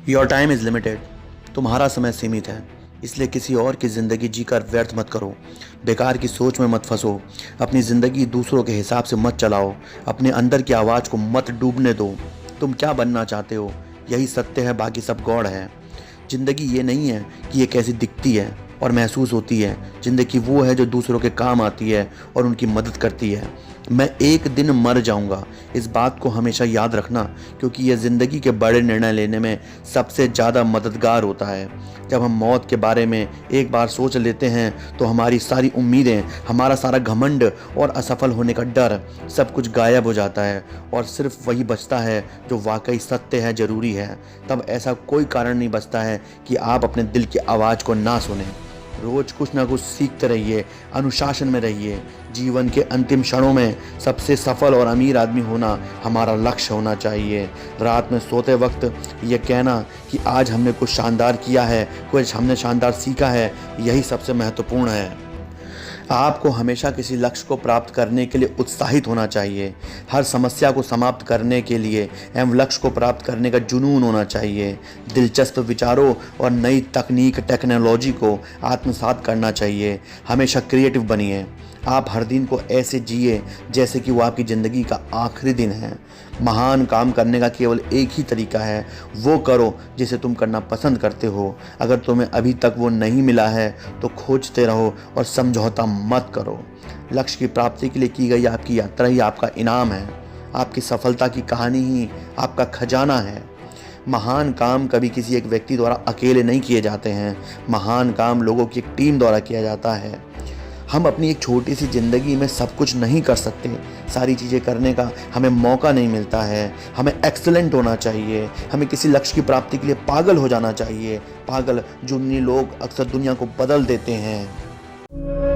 Your time is limited. तुम्हारा समय सीमित है, इसलिए किसी और की ज़िंदगी जीकर व्यर्थ मत करो। बेकार की सोच में मत फंसो। अपनी ज़िंदगी दूसरों के हिसाब से मत चलाओ। अपने अंदर की आवाज़ को मत डूबने दो। तुम क्या बनना चाहते हो, यही सत्य है, बाकी सब गौड़ है। ज़िंदगी ये नहीं है कि ये कैसी दिखती है और महसूस होती है। ज़िंदगी वो है जो दूसरों के काम आती है और उनकी मदद करती है। मैं एक दिन मर जाऊंगा, इस बात को हमेशा याद रखना, क्योंकि यह ज़िंदगी के बड़े निर्णय लेने में सबसे ज़्यादा मददगार होता है। जब हम मौत के बारे में एक बार सोच लेते हैं तो हमारी सारी उम्मीदें, हमारा सारा घमंड और असफल होने का डर, सब कुछ गायब हो जाता है और सिर्फ वही बचता है जो वाकई सत्य है, ज़रूरी है। तब ऐसा कोई कारण नहीं बचता है कि आप अपने दिल की आवाज़ को ना सुनें। रोज कुछ ना कुछ सीखते रहिए, अनुशासन में रहिए। जीवन के अंतिम क्षणों में सबसे सफल और अमीर आदमी होना हमारा लक्ष्य होना चाहिए। रात में सोते वक्त ये कहना कि आज हमने कुछ शानदार किया है, कुछ हमने शानदार सीखा है, यही सबसे महत्वपूर्ण है। आपको हमेशा किसी लक्ष्य को प्राप्त करने के लिए उत्साहित होना चाहिए। हर समस्या को समाप्त करने के लिए एवं लक्ष्य को प्राप्त करने का जुनून होना चाहिए। दिलचस्प विचारों और नई तकनीक, टेक्नोलॉजी को आत्मसात करना चाहिए। हमेशा क्रिएटिव बनिए। आप हर दिन को ऐसे जिए जैसे कि वो आपकी ज़िंदगी का आखिरी दिन है। महान काम करने का केवल एक ही तरीका है, वो करो जिसे तुम करना पसंद करते हो। अगर तुम्हें अभी तक वो नहीं मिला है तो खोजते रहो और समझौता मत करो। लक्ष्य की प्राप्ति के लिए की गई आपकी यात्रा ही आपका इनाम है। आपकी सफलता की कहानी ही आपका खजाना है। महान काम कभी किसी एक व्यक्ति द्वारा अकेले नहीं किए जाते हैं। महान काम लोगों की एक टीम द्वारा किया जाता है। हम अपनी एक छोटी सी ज़िंदगी में सब कुछ नहीं कर सकते। सारी चीज़ें करने का हमें मौका नहीं मिलता है। हमें एक्सीलेंट होना चाहिए। हमें किसी लक्ष्य की प्राप्ति के लिए पागल हो जाना चाहिए। पागल, जुनूनी लोग अक्सर दुनिया को बदल देते हैं।